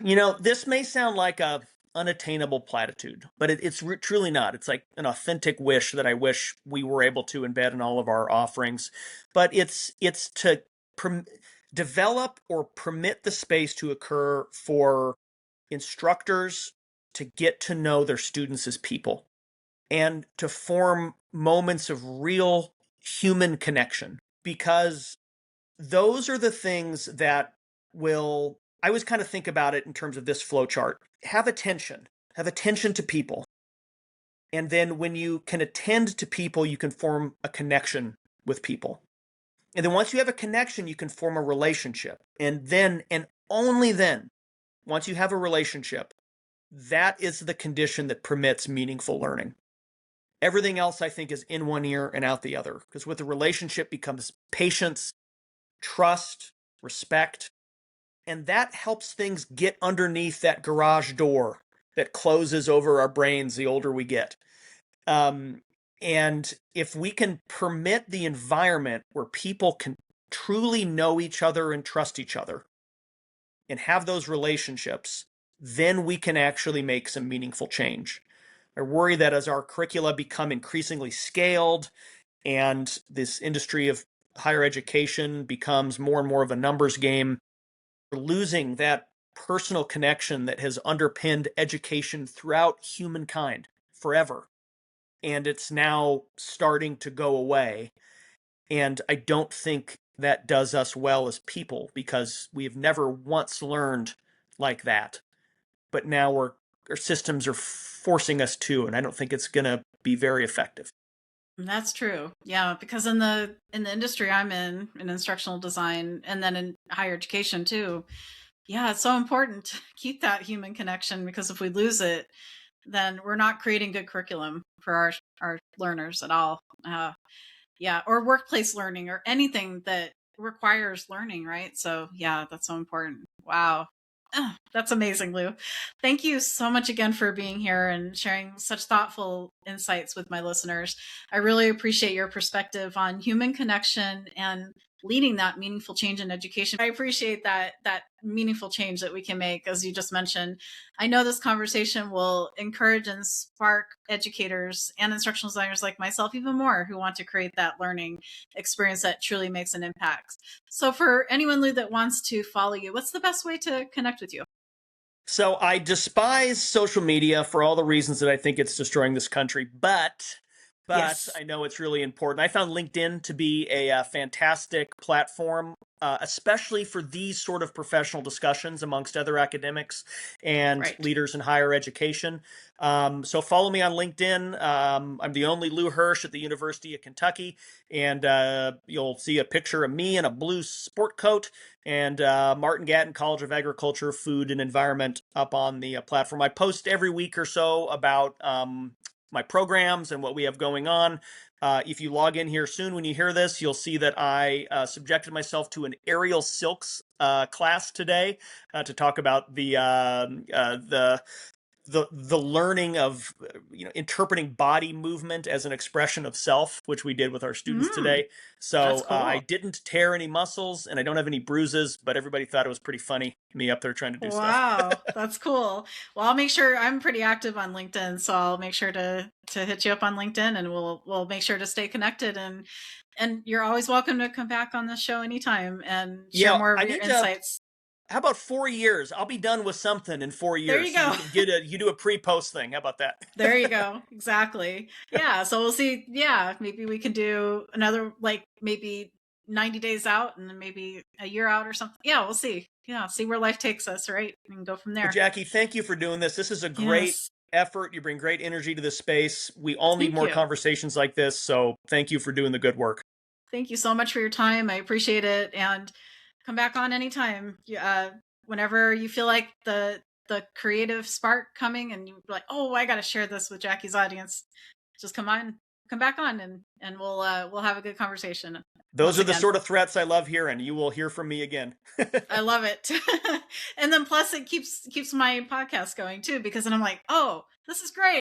This may sound like a unattainable platitude, but it's truly not. It's like an authentic wish that I wish we were able to embed in all of our offerings. But it's to develop or permit the space to occur for instructors to get to know their students as people and to form moments of real human connection, because those are the things that will, I always kind of think about it in terms of this flow chart. Have attention to people. And then when you can attend to people, you can form a connection with people. And then once you have a connection, you can form a relationship. And then, and only then, once you have a relationship, that is the condition that permits meaningful learning. Everything else, I think, is in one ear and out the other. Because with the relationship becomes patience, trust, respect, and that helps things get underneath that garage door that closes over our brains the older we get. And if we can permit the environment where people can truly know each other and trust each other and have those relationships, then we can actually make some meaningful change. I worry that as our curricula become increasingly scaled and this industry of higher education becomes more and more of a numbers game, we're losing that personal connection that has underpinned education throughout humankind forever. And it's now starting to go away. And I don't think that does us well as people, because we have never once learned like that. But now our systems are forcing us to, and I don't think it's going to be very effective. That's true. Yeah, because in the industry I'm in instructional design and then in higher education too. Yeah, it's so important to keep that human connection, because if we lose it, then we're not creating good curriculum for our learners at all. Yeah, or workplace learning or anything that requires learning, right? So, yeah, that's so important. Wow. That's amazing, Lou. Thank you so much again for being here and sharing such thoughtful insights with my listeners. I really appreciate your perspective on human connection and leading that meaningful change in education. I appreciate that meaningful change that we can make, as you just mentioned. I know this conversation will encourage and spark educators and instructional designers like myself even more, who want to create that learning experience that truly makes an impact. So for anyone, Lou, that wants to follow you, what's the best way to connect with you? So I despise social media for all the reasons that I think it's destroying this country, but Yes. I know it's really important. I found LinkedIn to be a fantastic platform, especially for these sort of professional discussions amongst other academics and Right. leaders in higher education. So follow me on LinkedIn. I'm the only Lou Hirsch at the University of Kentucky, and you'll see a picture of me in a blue sport coat and Martin Gatton College of Agriculture, Food, and Environment up on the platform. I post every week or so about my programs and what we have going on. If you log in here soon, when you hear this, you'll see that I subjected myself to an aerial silks class today to talk about the learning of interpreting body movement as an expression of self, which we did with our students Mm, today. that's So I cool. didn't tear any muscles and I don't have any bruises, but everybody thought it was pretty funny, me up there trying to do stuff. Wow, that's cool. Well, I'll make sure I'm pretty active on LinkedIn, so I'll make sure to hit you up on LinkedIn, and we'll make sure to stay connected. And you're always welcome to come back on the show anytime and share Yeah, more of I your need to. insights. How about 4 years? I'll be done with something in four There years, you so you go. can get a you do a pre-post thing. How about that? There you go. Exactly. Yeah. So we'll see. Yeah. Maybe we can do another, like maybe 90 days out and then maybe a year out or something. Yeah. We'll see. Yeah. See where life takes us. Right. We can go from Well, there. Jackie, thank you for doing this. This is a great Yes. effort. You bring great energy to this space. We all need Thank more you. conversations like this, so thank you for doing the good work. Thank you so much for your time. I appreciate it. And come back on anytime. Whenever you feel like the creative spark coming and you're like, oh, I got to share this with Jackie's audience, just come back on, and we'll have a good conversation Those once are the again. sort of threats I love hearing. You will hear from me again. I love it. And then plus it keeps my podcast going too, because then I'm like, oh, this is great.